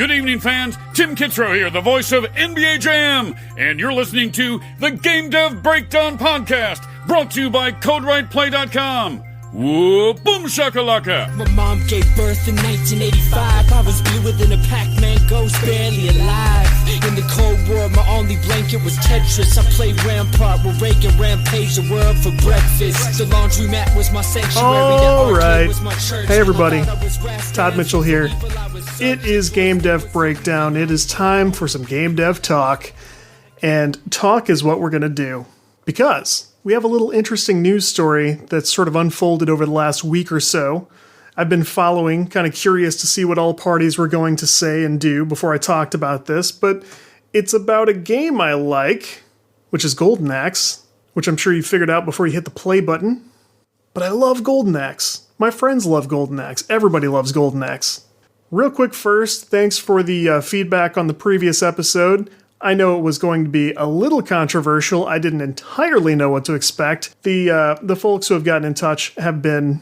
Good evening, fans. Tim Kitzrow here, the voice of NBA Jam, and you're listening to the Game Dev Breakdown Podcast, brought to you by CodeWritePlay.com. Whoa, boom shakalaka! My mom gave birth in 1985. I was bluer than a Pac-Man ghost, barely alive. In the Cold War, my only blanket was Tetris. I played Rampart with Reagan, rampage the world for breakfast. The laundromat was my sanctuary. All right. Hey, everybody. Todd Mitchell here. It is Game Dev Breakdown. It is time for some Game Dev talk. And talk is what we're going to do. Because we have a little interesting news story that's sort of unfolded over the last week or so. I've been following, kind of curious to see what all parties were going to say and do before I talked about this, but it's about a game I like, which is Golden Axe, which I'm sure you figured out before you hit the play button. But I love Golden Axe. My friends love Golden Axe. Everybody loves Golden Axe. Real quick first, thanks for the feedback on the previous episode. I know it was going to be a little controversial. I didn't entirely know what to expect. The folks who have gotten in touch have been...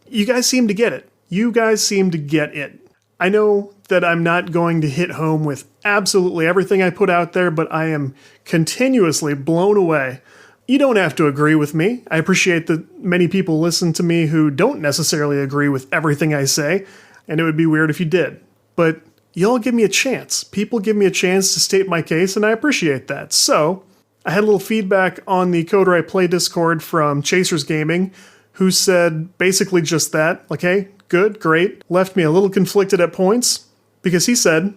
You guys seem to get it. You guys seem to get it. I know that I'm not going to hit home with absolutely everything I put out there, but I am continuously blown away. You don't have to agree with me. I appreciate that many people listen to me who don't necessarily agree with everything I say, and it would be weird if you did. But y'all give me a chance. People give me a chance to state my case, and I appreciate that. So, I had a little feedback on the Code Write Play Discord from Chasers Gaming, who said basically just that. Like, hey, good, great. Left me a little conflicted at points, because he said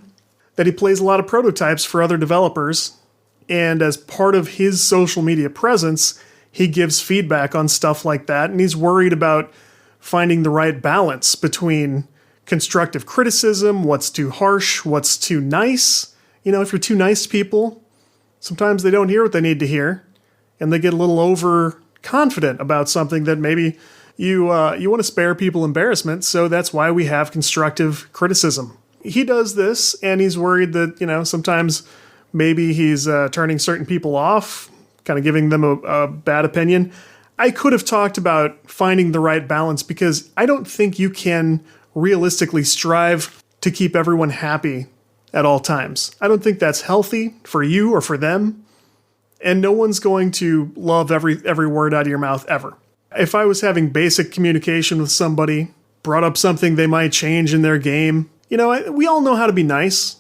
that he plays a lot of prototypes for other developers, and as part of his social media presence, he gives feedback on stuff like that, and he's worried about finding the right balance between constructive criticism, what's too harsh, what's too nice. You know, if you're too nice to people, sometimes they don't hear what they need to hear, and they get a little overconfident about something that maybe you want to spare people embarrassment, so that's why we have constructive criticism. He does this, and he's worried that, sometimes maybe he's turning certain people off, kind of giving them a bad opinion. I could have talked about finding the right balance, because I don't think you can realistically strive to keep everyone happy at all times. I don't think that's healthy for you or for them, and no one's going to love every word out of your mouth ever. If I was having basic communication with somebody, brought up something they might change in their game, we all know how to be nice,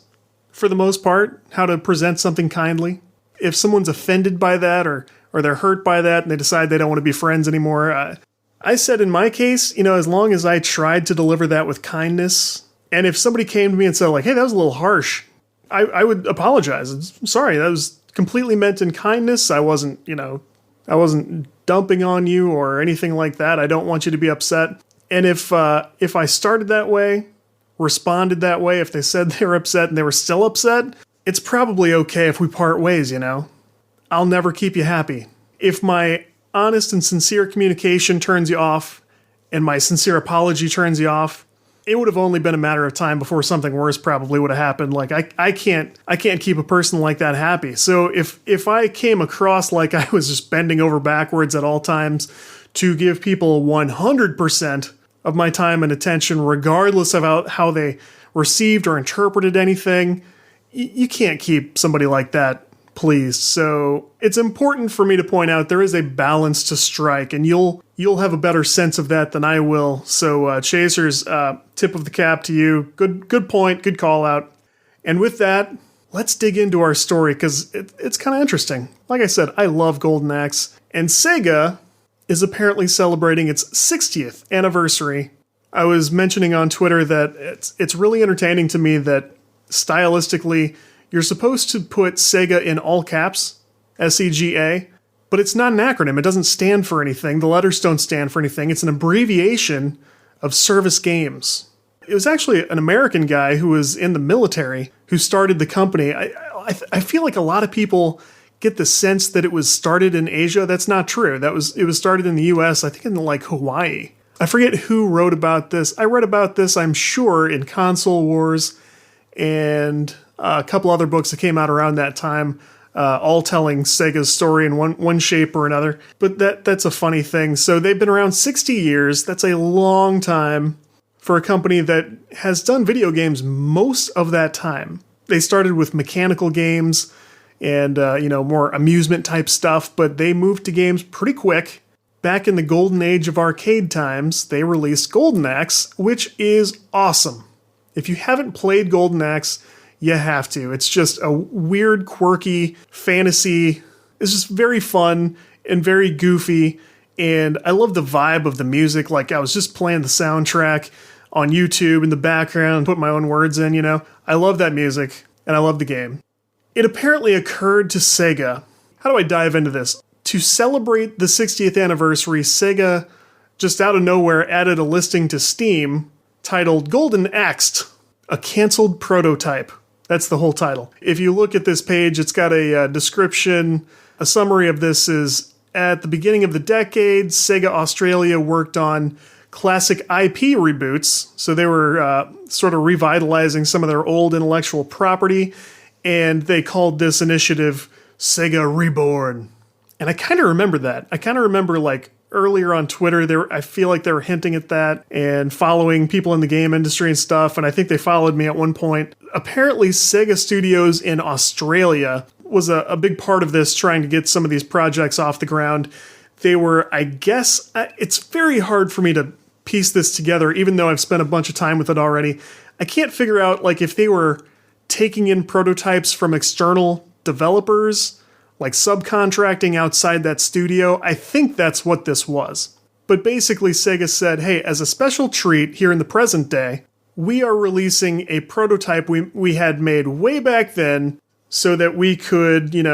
for the most part, how to present something kindly. If someone's offended by that, or they're hurt by that, and they decide they don't want to be friends anymore, I said in my case, as long as I tried to deliver that with kindness, and if somebody came to me and said, like, hey, that was a little harsh, I would apologize. I'm sorry, that was completely meant in kindness. I wasn't dumping on you or anything like that. I don't want you to be upset. And if I started that way, responded that way, if they said they were upset and they were still upset, it's probably okay if we part ways, I'll never keep you happy. If my honest and sincere communication turns you off, and my sincere apology turns you off, it would have only been a matter of time before something worse probably would have happened. Like, I can't keep a person like that happy. So if I came across like I was just bending over backwards at all times to give people 100% of my time and attention, regardless of how they received or interpreted anything, you can't keep somebody like that pleased. So it's important for me to point out there is a balance to strike, and you'll have a better sense of that than I will. So Chasers, tip of the cap to you. Good point, good call out. And with that, let's dig into our story, because it's kind of interesting. Like I said, I love Golden Axe, and Sega is apparently celebrating its 60th anniversary. I was mentioning on Twitter that it's really entertaining to me that stylistically, you're supposed to put Sega in all caps, SEGA, but it's not an acronym. It doesn't stand for anything. The letters don't stand for anything. It's an abbreviation of Service Games. It was actually an American guy who was in the military who started the company. I feel like a lot of people get the sense that it was started in Asia. That's not true. It was started in the US, I think in like Hawaii. I forget who wrote about this. I read about this, I'm sure, in Console Wars and a couple other books that came out around that time, all telling Sega's story in one shape or another. But that's a funny thing. So they've been around 60 years. That's a long time for a company that has done video games most of that time. They started with mechanical games and, more amusement type stuff, but they moved to games pretty quick. Back in the golden age of arcade times, they released Golden Axe, which is awesome. If you haven't played Golden Axe, you have to. It's just a weird, quirky fantasy. It's just very fun and very goofy, and I love the vibe of the music. Like, I was just playing the soundtrack on YouTube in the background, put my own words in, I love that music, and I love the game. It apparently occurred to Sega. How do I dive into this? To celebrate the 60th anniversary, Sega, just out of nowhere, added a listing to Steam titled Golden Axed, a canceled prototype. That's the whole title. If you look at this page, it's got a description. A summary of this is, at the beginning of the decade, Sega Australia worked on classic IP reboots. So they were sort of revitalizing some of their old intellectual property, and they called this initiative Sega Reborn. And I kind of remember that. I kind of remember, like, earlier on Twitter, I feel like they were hinting at that and following people in the game industry and stuff, and I think they followed me at one point. Apparently, Sega Studios in Australia was a big part of this, trying to get some of these projects off the ground. They were, I guess, it's very hard for me to piece this together, even though I've spent a bunch of time with it already. I can't figure out, like, if they were taking in prototypes from external developers, like subcontracting outside that studio. I think that's what this was. But basically, Sega said, hey, as a special treat here in the present day, we are releasing a prototype we had made way back then so that we could, in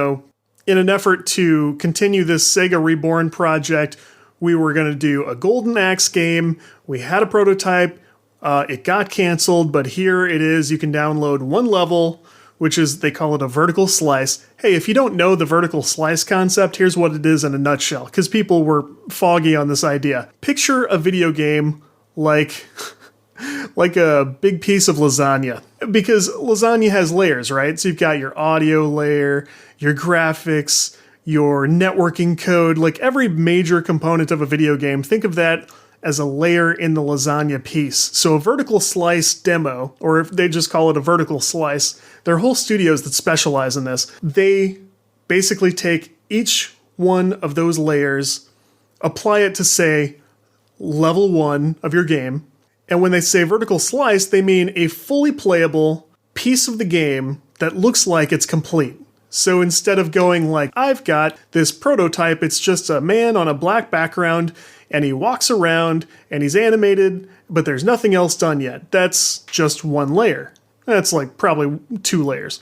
an effort to continue this Sega Reborn project, we were going to do a Golden Axe game. We had a prototype. It got canceled, but here it is. You can download one level, which is, they call it a vertical slice. Hey, if you don't know the vertical slice concept, here's what it is in a nutshell, because people were foggy on this idea. Picture a video game like a big piece of lasagna, because lasagna has layers, right? So you've got your audio layer, your graphics, your networking code, like every major component of a video game. Think of that as a layer in the lasagna piece. So a vertical slice demo, or if they just call it a vertical slice, there are whole studios that specialize in this. They basically take each one of those layers, apply it to, say, level 1 of your game, and when they say vertical slice, they mean a fully playable piece of the game that looks like it's complete. So instead of going like, I've got this prototype, it's just a man on a black background, and he walks around, and he's animated, but there's nothing else done yet. That's just one layer. That's like probably 2 layers.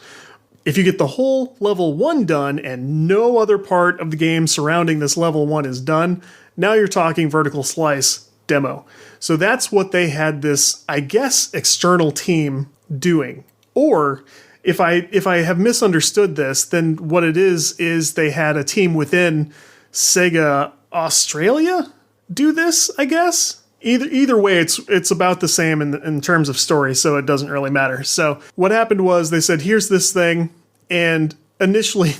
If you get the whole level 1 done, and no other part of the game surrounding this level 1 is done, now you're talking vertical slice demo. So that's what they had this, I guess, external team doing. Or if I have misunderstood this, then what it is they had a team within Sega Australia do this, I guess. Either way, it's about the same in terms of story, so it doesn't really matter. So what happened was they said, here's this thing, and initially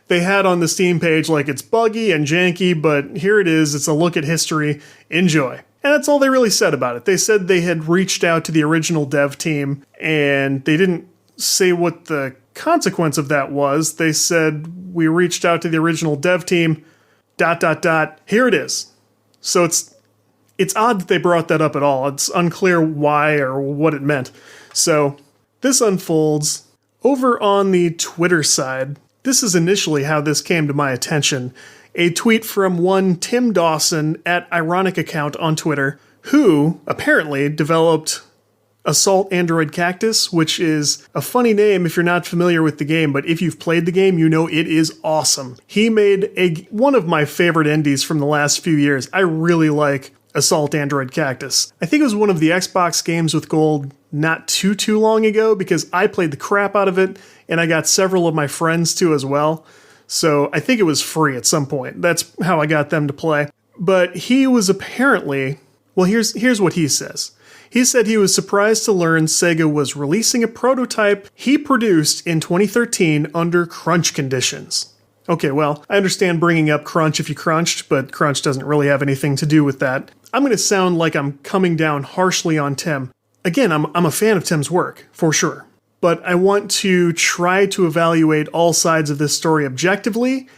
they had on the Steam page like it's buggy and janky, but here it is. It's a look at history. Enjoy. And that's all they really said about it. They said they had reached out to the original dev team, and they didn't say what the consequence of that was. They said, we reached out to the original dev team, ... Here it is. So it's odd that they brought that up at all. It's unclear why or what it meant. So this unfolds over on the Twitter side. This is initially how this came to my attention. A tweet from one Tim Dawson at Ironic Account on Twitter, who apparently developed Assault Android Cactus, which is a funny name if you're not familiar with the game, but if you've played the game, you know it is awesome. He made one of my favorite indies from the last few years. I really like Assault Android Cactus. I think it was one of the Xbox games with gold not too long ago, because I played the crap out of it, and I got several of my friends to as well. So I think it was free at some point. That's how I got them to play. But he was apparently, well, here's what he says. He said he was surprised to learn Sega was releasing a prototype he produced in 2013 under crunch conditions. Okay, well, I understand bringing up crunch if you crunched, but crunch doesn't really have anything to do with that. I'm going to sound like I'm coming down harshly on Tim. Again, I'm a fan of Tim's work, for sure. But I want to try to evaluate all sides of this story objectively.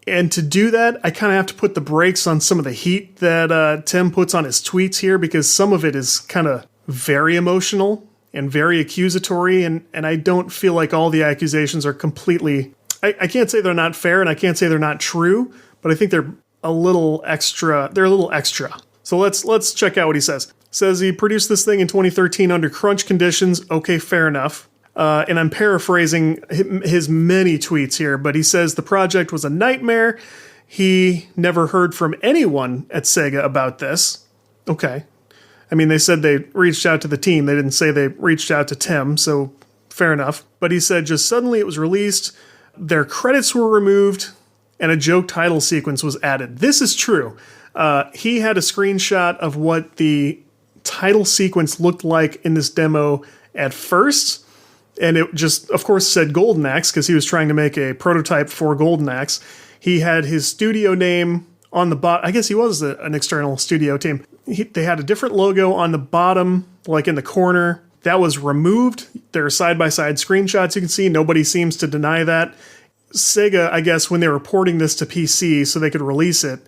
And to do that, I kind of have to put the brakes on some of the heat that Tim puts on his tweets here, because some of it is kind of very emotional and very accusatory. And I don't feel like all the accusations are completely... I can't say they're not fair, and I can't say they're not true, but I think they're a little extra. They're a little extra. So let's check out what he says. Says he produced this thing in 2013 under crunch conditions. Okay, fair enough. And I'm paraphrasing his many tweets here, but he says the project was a nightmare. He never heard from anyone at Sega about this. Okay. I mean, they said they reached out to the team. They didn't say they reached out to Tim, so fair enough. But he said just suddenly it was released, their credits were removed, and a joke title sequence was added. This is true. He had a screenshot of what the title sequence looked like in this demo at first, and it just, of course, said Golden Axe because he was trying to make a prototype for Golden Axe. He had his studio name on the bottom. I guess he was an external studio team. They had a different logo on the bottom, like in the corner. That was removed. There are side-by-side screenshots you can see. Nobody seems to deny that. Sega, I guess, when they were porting this to PC so they could release it,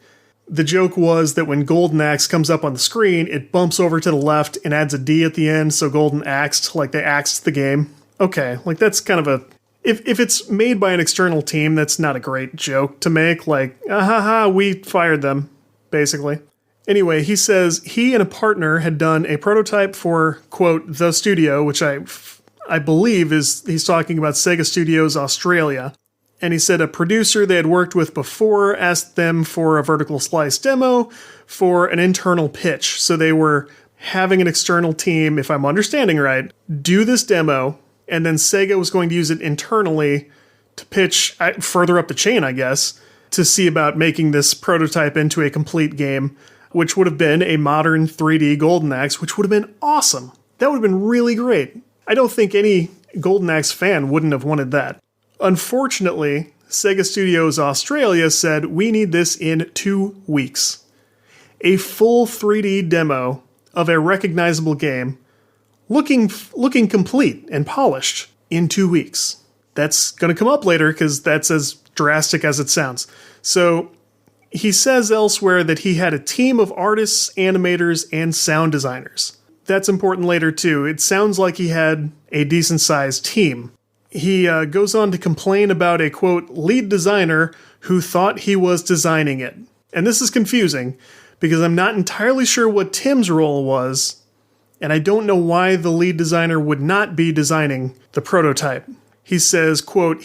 the joke was that when Golden Axe comes up on the screen, it bumps over to the left and adds a D at the end, so Golden Axed, like they axed the game. Okay, like that's kind of a... If it's made by an external team, that's not a great joke to make, like, we fired them, basically. Anyway, he says he and a partner had done a prototype for, quote, the studio, which I believe he's talking about Sega Studios Australia. And he said a producer they had worked with before asked them for a vertical slice demo for an internal pitch. So they were having an external team, if I'm understanding right, do this demo, and then Sega was going to use it internally to pitch further up the chain, I guess, to see about making this prototype into a complete game, which would have been a modern 3D Golden Axe, which would have been awesome. That would have been really great. I don't think any Golden Axe fan wouldn't have wanted that. Unfortunately, Sega Studios Australia said, we need this in 2 weeks. A full 3D demo of a recognizable game, looking complete and polished in 2 weeks. That's going to come up later because that's as drastic as it sounds. So he says elsewhere that he had a team of artists, animators, and sound designers. That's important later too. It sounds like he had a decent-sized team. He goes on to complain about a, quote, lead designer who thought he was designing it. And this is confusing because I'm not entirely sure what Tim's role was, and I don't know why the lead designer would not be designing the prototype. He says, quote,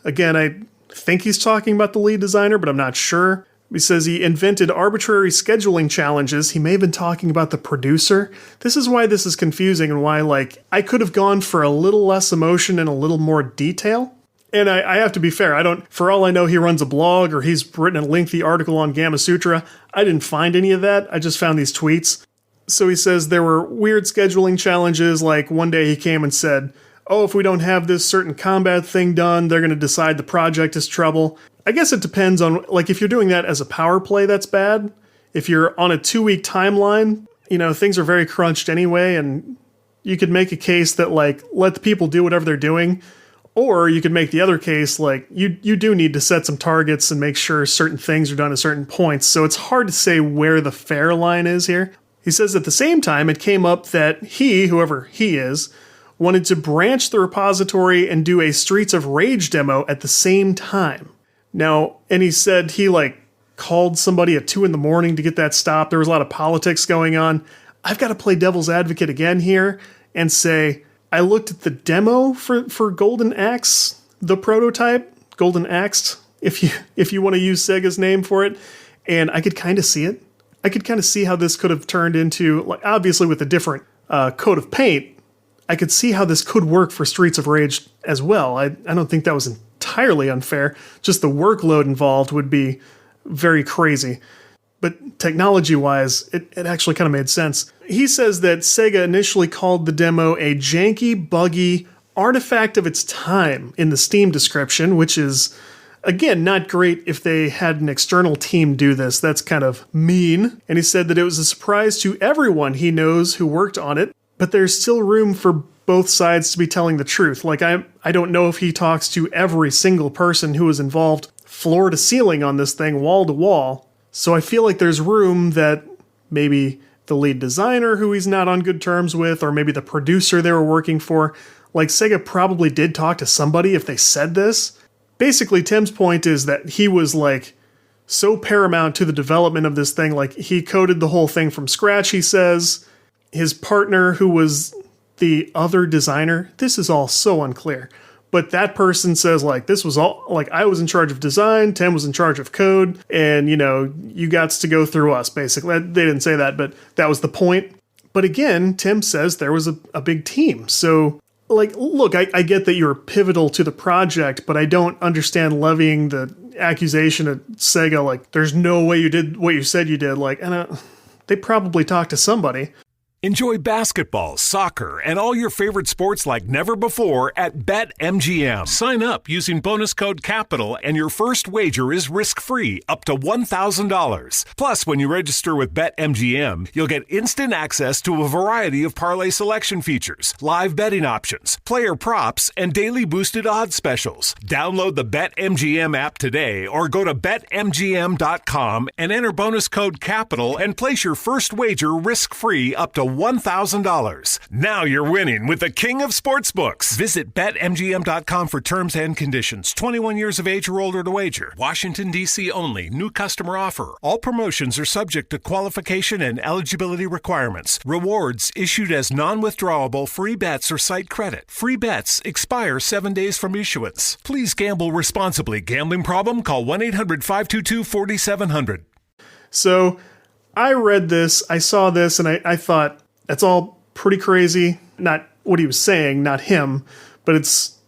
again, I think he's talking about the lead designer, but I'm not sure. He says he invented arbitrary scheduling challenges. He may have been talking about the producer. This is why this is confusing and why, I could have gone for a little less emotion and a little more detail. And I have to be fair. For all I know, he runs a blog or he's written a lengthy article on Gamasutra. I didn't find any of that. I just found these tweets. So he says there were weird scheduling challenges. Like one day he came and said, if we don't have this certain combat thing done, they're going to decide the project is trouble. I guess it depends on, if you're doing that as a power play, that's bad. If you're on a 2-week timeline, things are very crunched anyway, and you could make a case that, let the people do whatever they're doing. Or you could make the other case, you do need to set some targets and make sure certain things are done at certain points. So it's hard to say where the fair line is here. He says at the same time, it came up that he, whoever he is, wanted to branch the repository and do a Streets of Rage demo at the same time. Now, and he said he called somebody at 2 a.m. to get that stopped. There was a lot of politics going on. I've got to play devil's advocate again here and say, I looked at the demo for Golden Axe, the prototype, Golden Axed, if you want to use Sega's name for it, and I could kind of see it. I could kind of see how this could have turned into, obviously with a different coat of paint, I could see how this could work for Streets of Rage as well. I don't think that was entirely unfair. Just the workload involved would be very crazy. But technology-wise, it actually kind of made sense. He says that Sega initially called the demo a janky, buggy artifact of its time in the Steam description, which is Again, not great if they had an external team do this. That's kind of mean. And he said that it was a surprise to everyone he knows who worked on it, but there's still room for both sides to be telling the truth. Like, I don't know if he talks to every single person who was involved floor to ceiling on this thing, wall to wall. So I feel like there's room that maybe the lead designer who he's not on good terms with, or maybe the producer they were working for, like Sega probably did talk to somebody if they said this. Basically, Tim's point is that he was like so paramount to the development of this thing. Like, he coded the whole thing from scratch, he says. His partner, who was the other designer, this is all so unclear. But that person says, like, this was all, like, I was in charge of design, Tim was in charge of code, and, you know, you got to go through us, basically. They didn't say that, but that was the point. But again, Tim says there was a big team. So, like, look, I get that you're pivotal to the project, but I don't understand levying the accusation at Sega, like, there's no way you did what you said you did. Like, and they probably talked to somebody. Enjoy basketball, soccer, and all your favorite sports like never before at BetMGM. Sign up using bonus code CAPITAL and your first wager is risk-free up to $1,000. Plus, when you register with BetMGM, you'll get instant access to a variety of parlay selection features, live betting options, player props, and daily boosted odds specials. Download the BetMGM app today or go to BetMGM.com and enter bonus code CAPITAL and place your first wager risk-free up to $1,000. Now you're winning with the king of sportsbooks. Visit BetMGM.com for terms and conditions. 21 years of age or older to wager. Washington, D.C. only. New customer offer. All promotions are subject to qualification and eligibility requirements. Rewards issued as non-withdrawable free bets or site credit. Free bets expire 7 days from issuance. Please gamble responsibly. Gambling problem? Call 1-800-522-4700. So I read this, I saw this, and I thought, that's all pretty crazy. Not what he was saying, not him, but it's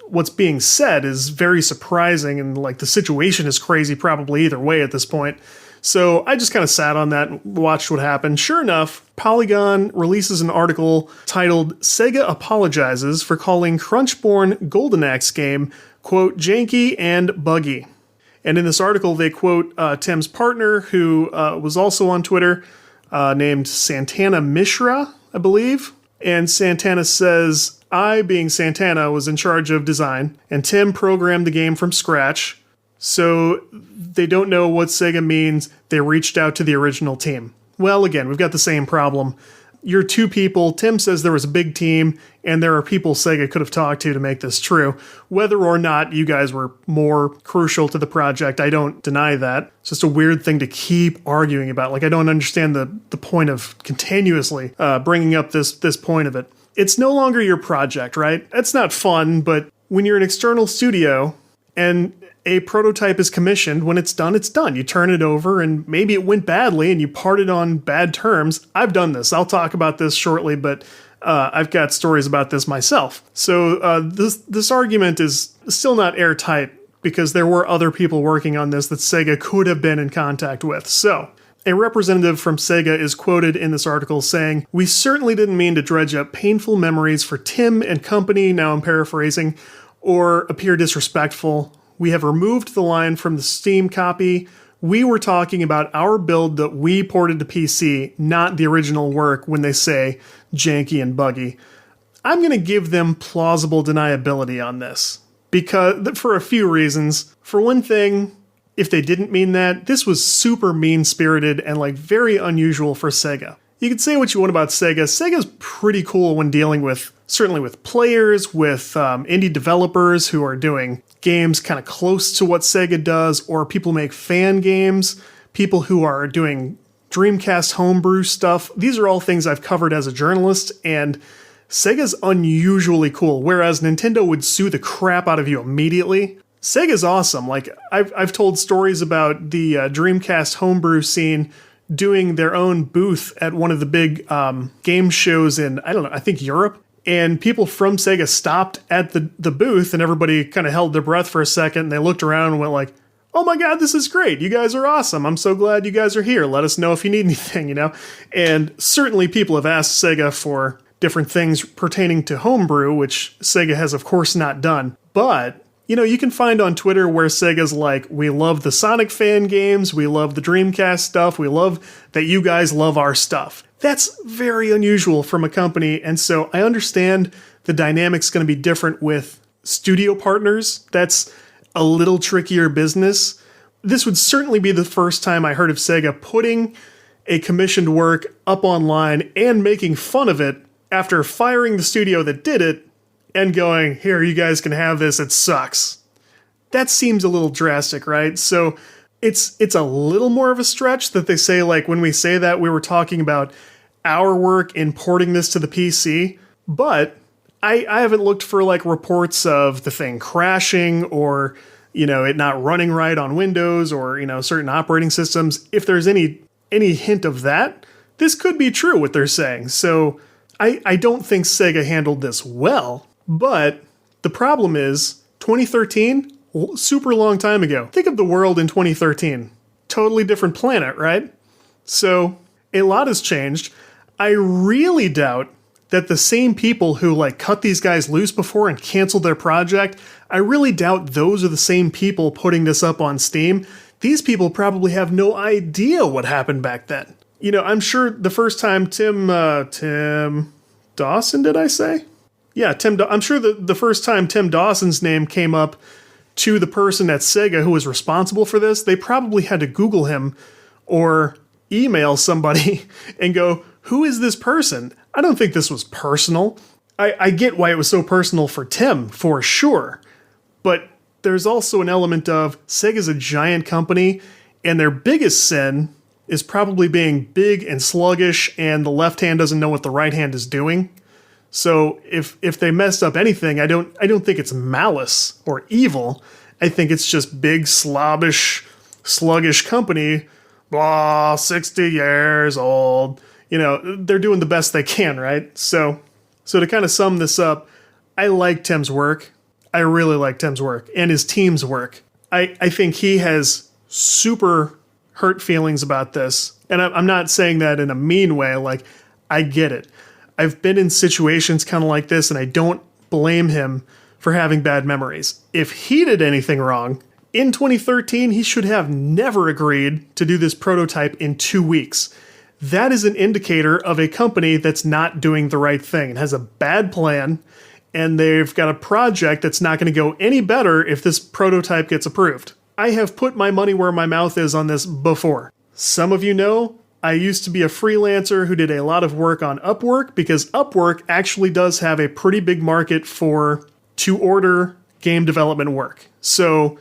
what's being said is very surprising, and like the situation is crazy probably either way at this point. So I just kind of sat on that and watched what happened. Sure enough, Polygon releases an article titled Sega Apologizes for Calling Crunchborn Golden Axe Game, quote, janky and buggy. And in this article, they quote Tim's partner, who was also on Twitter, named Santana Mishra, I believe. And Santana says, I, being Santana, was in charge of design, and Tim programmed the game from scratch. So they don't know what Sega means. They reached out to the original team. Well, again, we've got the same problem. You're two people. Tim says there was a big team, and there are people Sega could have talked to make this true. Whether or not you guys were more crucial to the project, I don't deny that. It's just a weird thing to keep arguing about. Like, I don't understand the point of continuously bringing up this point of it. It's no longer your project, right? That's not fun, but when you're an external studio and a prototype is commissioned, when it's done, it's done. You turn it over, and maybe it went badly and you parted on bad terms. I've done this. I'll talk about this shortly, but I've got stories about this myself. So this argument is still not airtight because there were other people working on this that Sega could have been in contact with. So a representative from Sega is quoted in this article saying, "We certainly didn't mean to dredge up painful memories for Tim and company," now I'm paraphrasing, "or appear disrespectful. We have removed the line from the Steam copy. We were talking about our build that we ported to PC, not the original work," when they say janky and buggy. I'm going to give them plausible deniability on this, because for a few reasons. For one thing, if they didn't mean that, this was super mean-spirited and like very unusual for Sega. You can say what you want about Sega. Sega's pretty cool when dealing with, certainly with players, with indie developers who are doing games kind of close to what Sega does, or people make fan games, people who are doing Dreamcast homebrew stuff. These are all things I've covered as a journalist, and Sega's unusually cool, whereas Nintendo would sue the crap out of you immediately. Sega's awesome. Like, I've told stories about the Dreamcast homebrew scene doing their own booth at one of the big game shows in, I don't know, I think Europe. And people from Sega stopped at the booth, and everybody kind of held their breath for a second, and they looked around and went like, "Oh my god, this is great. You guys are awesome. I'm so glad you guys are here. Let us know if you need anything," you know? And certainly people have asked Sega for different things pertaining to homebrew, which Sega has of course not done. But You can find on Twitter where Sega's like, we love the Sonic fan games, we love the Dreamcast stuff, we love that you guys love our stuff. That's very unusual from a company, and so I understand the dynamic's going to be different with studio partners. That's a little trickier business. This would certainly be the first time I heard of Sega putting a commissioned work up online and making fun of it after firing the studio that did it and going, here, you guys can have this, it sucks. That seems a little drastic, right? So it's a little more of a stretch that they say, like, when we say that, we were talking about our work in porting this to the PC, but I haven't looked for, like, reports of the thing crashing or, it not running right on Windows or, certain operating systems. If there's any hint of that, this could be true, what they're saying. So I don't think Sega handled this well. But the problem is, 2013, super long time ago. Think of the world in 2013. Totally different planet, right? So a lot has changed. I really doubt that the same people who cut these guys loose before and canceled their project, I really doubt those are the same people putting this up on Steam. These people probably have no idea what happened back then. I'm sure the first time Tim Dawson, did I say? Yeah, I'm sure the first time Tim Dawson's name came up to the person at Sega who was responsible for this, they probably had to Google him or email somebody and go, who is this person? I don't think this was personal. I get why it was so personal for Tim, for sure. But there's also an element of Sega's a giant company, and their biggest sin is probably being big and sluggish, and the left hand doesn't know what the right hand is doing. So if they messed up anything, I don't think it's malice or evil. I think it's just big, sluggish company, blah, 60 years old. They're doing the best they can, right? So to kind of sum this up, I like Tim's work. I really like Tim's work and his team's work. I think he has super hurt feelings about this. And I'm not saying that in a mean way. Like, I get it. I've been in situations kind of like this, and I don't blame him for having bad memories. If he did anything wrong, in 2013, he should have never agreed to do this prototype in 2 weeks. That is an indicator of a company that's not doing the right thing and has a bad plan, and they've got a project that's not going to go any better if this prototype gets approved. I have put my money where my mouth is on this before. Some of you know, I used to be a freelancer who did a lot of work on Upwork, because Upwork actually does have a pretty big market for to-order game development work. So,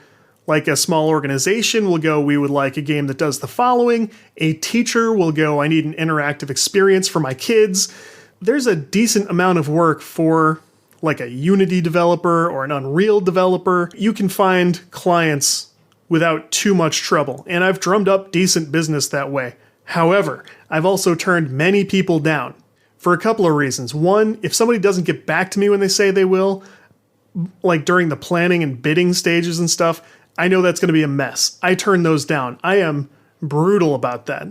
like a small organization will go, we would like a game that does the following. A teacher will go, I need an interactive experience for my kids. There's a decent amount of work for like a Unity developer or an Unreal developer. You can find clients without too much trouble, and I've drummed up decent business that way. However, I've also turned many people down for a couple of reasons. One, if somebody doesn't get back to me when they say they will, like during the planning and bidding stages and stuff, I know that's going to be a mess. I turn those down. I am brutal about that.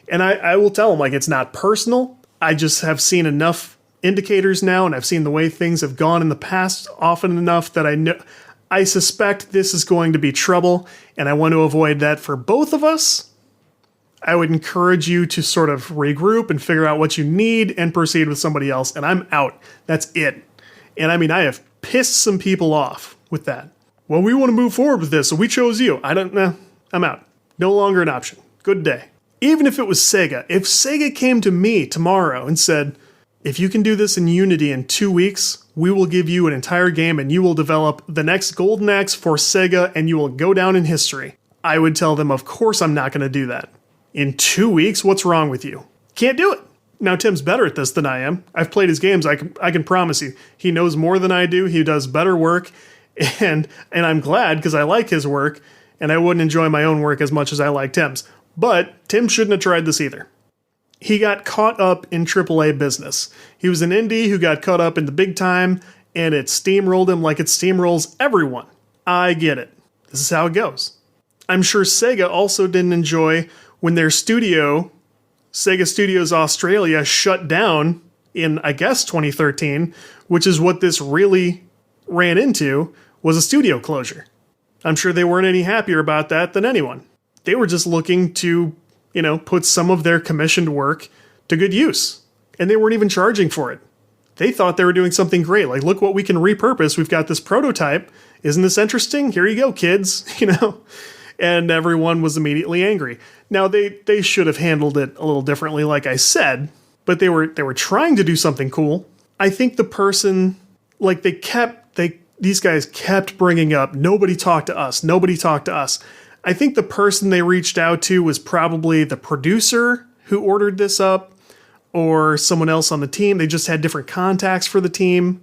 And I will tell them, like, it's not personal. I just have seen enough indicators now, and I've seen the way things have gone in the past often enough that I suspect this is going to be trouble, and I want to avoid that for both of us. I would encourage you to sort of regroup and figure out what you need and proceed with somebody else, and I'm out. That's it. And I mean, I have pissed some people off with that. Well, we want to move forward with this, so we chose you. I'm out. No longer an option. Good day. Even if it was Sega, if Sega came to me tomorrow and said, if you can do this in Unity in 2 weeks, we will give you an entire game and you will develop the next Golden Axe for Sega and you will go down in history, I would tell them, of course I'm not going to do that. In 2 weeks, what's wrong with you? Can't do it. Now, Tim's better at this than I am. I've played his games. I can promise you. He knows more than I do. He does better work. And I'm glad, because I like his work, and I wouldn't enjoy my own work as much as I like Tim's. But Tim shouldn't have tried this either. He got caught up in AAA business. He was an indie who got caught up in the big time, and it steamrolled him like it steamrolls everyone. I get it. This is how it goes. I'm sure Sega also didn't enjoy when their studio, Sega Studios Australia, shut down in, I guess, 2013, which is what this really ran into, was a studio closure. I'm sure they weren't any happier about that than anyone. They were just looking to, put some of their commissioned work to good use. And they weren't even charging for it. They thought they were doing something great. Like, look what we can repurpose. We've got this prototype. Isn't this interesting? Here you go, kids. And everyone was immediately angry. Now, they should have handled it a little differently, like I said, but they were trying to do something cool. I think the person, like, these guys kept bringing up, nobody talked to us, nobody talked to us. I think the person they reached out to was probably the producer who ordered this up, or someone else on the team. They just had different contacts for the team.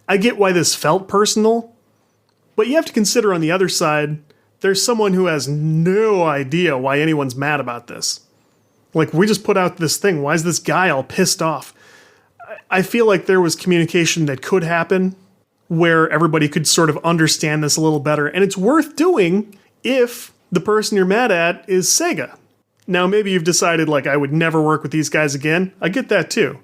I get why this felt personal, but you have to consider on the other side, there's someone who has no idea why anyone's mad about this. Like, we just put out this thing. Why is this guy all pissed off? I feel like there was communication that could happen where everybody could sort of understand this a little better. And it's worth doing if the person you're mad at is Sega. Now, maybe you've decided, like, I would never work with these guys again. I get that too.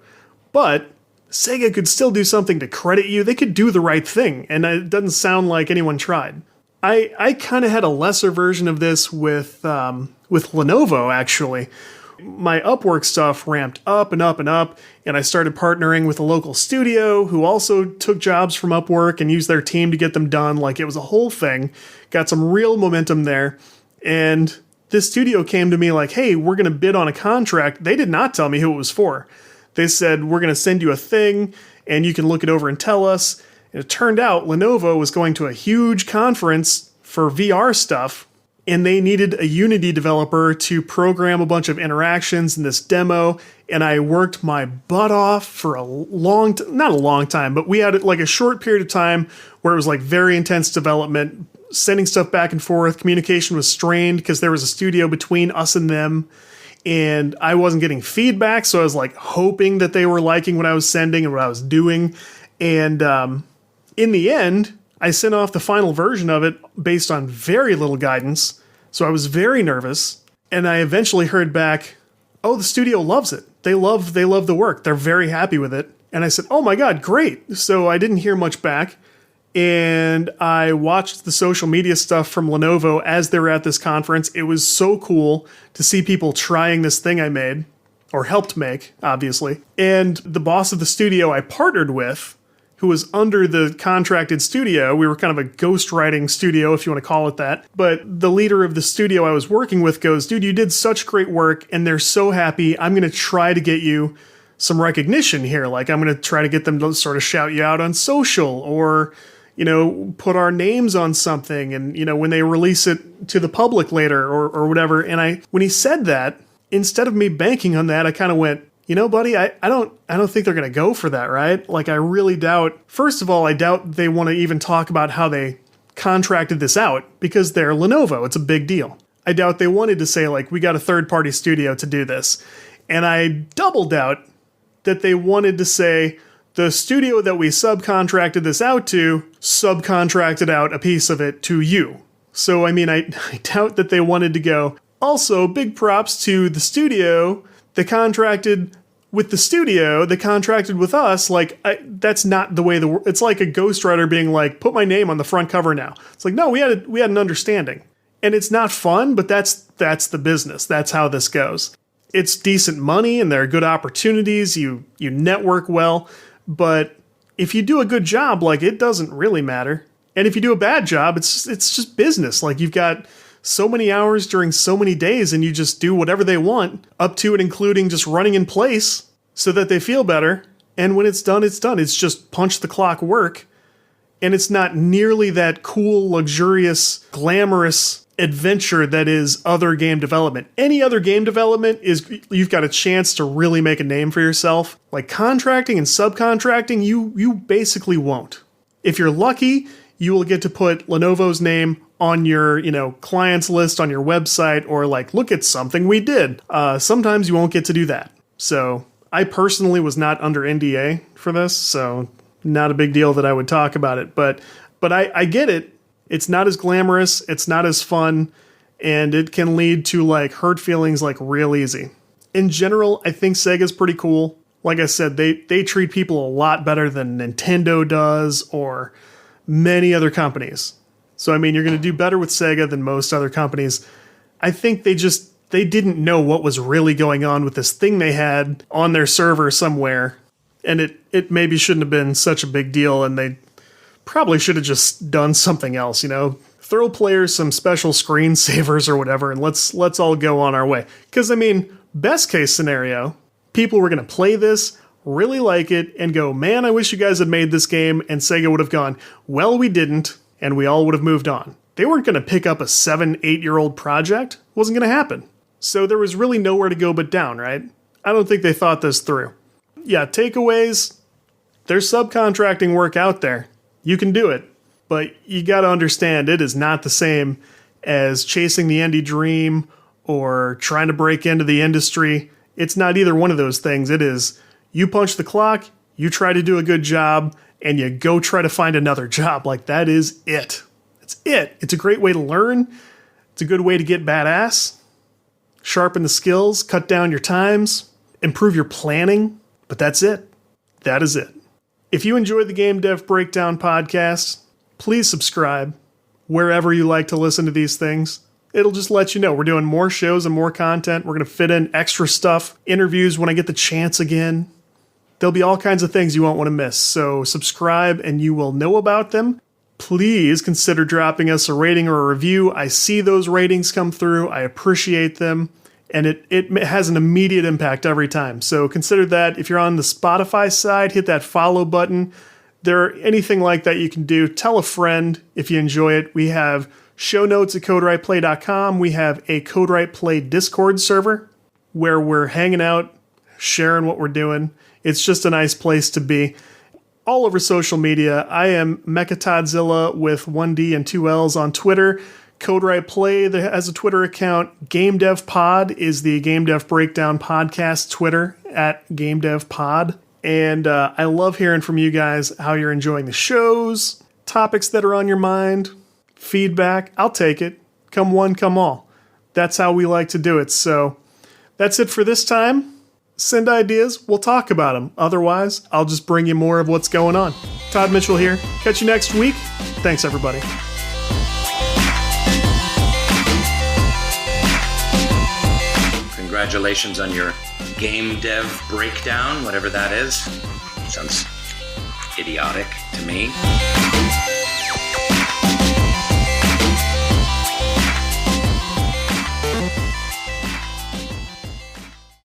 But Sega could still do something to credit you. They could do the right thing. And it doesn't sound like anyone tried. I kind of had a lesser version of this with Lenovo, actually. My Upwork stuff ramped up and up and up, and I started partnering with a local studio who also took jobs from Upwork and used their team to get them done. Like, it was a whole thing. Got some real momentum there. And this studio came to me like, hey, we're going to bid on a contract. They did not tell me who it was for. They said, we're going to send you a thing, and you can look it over and tell us. And it turned out Lenovo was going to a huge conference for VR stuff, and they needed a Unity developer to program a bunch of interactions in this demo, and I worked my butt off for a not a long time, but we had like a short period of time where it was like very intense development, sending stuff back and forth. Communication was strained because there was a studio between us and them, and I wasn't getting feedback, so I was like hoping that they were liking what I was sending and what I was doing, and in the end, I sent off the final version of it based on very little guidance, so I was very nervous, and I eventually heard back, oh, the studio loves it. They love the work. They're very happy with it. And I said, oh my God, great. So I didn't hear much back, and I watched the social media stuff from Lenovo as they were at this conference. It was so cool to see people trying this thing I made, or helped make, obviously. And the boss of the studio I partnered with, who was under the contracted studio. We were kind of a ghostwriting studio, if you want to call it that. But the leader of the studio I was working with goes, dude, you did such great work, and they're so happy. I'm going to try to get you some recognition here. Like, I'm going to try to get them to sort of shout you out on social, or, put our names on something. And, when they release it to the public later or whatever. And when he said that, instead of me banking on that, I kind of went, buddy, I don't think they're going to go for that, right? Like, I really doubt, first of all, I doubt they want to even talk about how they contracted this out, because they're Lenovo. It's a big deal. I doubt they wanted to say, like, we got a third-party studio to do this. And I double doubt that they wanted to say, the studio that we subcontracted this out to subcontracted out a piece of it to you. So, I doubt that they wanted to go, also, big props to the studio. They contracted with the studio, they contracted with us. Like, that's not the way it's like a ghostwriter being like, put my name on the front cover now. It's like, no, we had an understanding. And it's not fun, but that's the business. That's how this goes. It's decent money and there are good opportunities. You network well, but if you do a good job, like, it doesn't really matter. And if you do a bad job, it's just business. Like, you've got so many hours during so many days, and you just do whatever they want, up to and including just running in place so that they feel better. And when it's done, it's done. It's just punch the clock work. And it's not nearly that cool, luxurious, glamorous adventure that is other game development. Any other game development is, you've got a chance to really make a name for yourself. Like, contracting and subcontracting, you basically won't. If you're lucky, you will get to put Lenovo's name on your, clients list on your website, or like, look at something we did. Sometimes you won't get to do that. So I personally was not under NDA for this, so not a big deal that I would talk about it. But I get it. It's not as glamorous. It's not as fun. And it can lead to like hurt feelings like real easy. In general, I think Sega's pretty cool. Like I said, they treat people a lot better than Nintendo does, or many other companies. So, I mean, you're going to do better with Sega than most other companies. I think they didn't know what was really going on with this thing they had on their server somewhere. And it maybe shouldn't have been such a big deal, and they probably should have just done something else, Throw players some special screensavers or whatever, and let's all go on our way. Because, I mean, best case scenario, people were going to play this, really like it, and go, man, I wish you guys had made this game, and Sega would have gone, well, we didn't, and we all would have moved on. They weren't going to pick up a 7-8-year-old project. It wasn't going to happen. So there was really nowhere to go but down, right? I don't think they thought this through. Yeah, takeaways, there's subcontracting work out there. You can do it. But you got to understand, it is not the same as chasing the indie dream or trying to break into the industry. It's not either one of those things. It is, you punch the clock, you try to do a good job, and you go try to find another job. Like, that is it. It's it. It's a great way to learn. It's a good way to get badass, sharpen the skills, cut down your times, improve your planning. But that's it. That is it. If you enjoyed the Game Dev Breakdown podcast, please subscribe wherever you like to listen to these things. It'll just let you know we're doing more shows and more content. We're going to fit in extra stuff, interviews when I get the chance again. There'll be all kinds of things you won't want to miss. So subscribe and you will know about them. Please consider dropping us a rating or a review. I see those ratings come through. I appreciate them. And it has an immediate impact every time. So consider that. If you're on the Spotify side, hit that follow button. Anything like that you can do. Tell a friend if you enjoy it. We have show notes at CodeWritePlay.com. We have a CodeWritePlay Discord server where we're hanging out, sharing what we're doing. It's just a nice place to be. All over social media, I am Mechatodzilla with 1D and 2 L's on Twitter. CodeWritePlay has a Twitter account. GameDevPod is the Game Dev Breakdown podcast Twitter at GameDevPod. And I love hearing from you guys how you're enjoying the shows, topics that are on your mind, feedback. I'll take it. Come one, come all. That's how we like to do it. So that's it for this time. Send ideas. We'll talk about them. Otherwise, I'll just bring you more of what's going on. Todd Mitchell here. Catch you next week. Thanks, everybody. Congratulations on your Game Dev Breakdown, whatever that is. Sounds idiotic to me.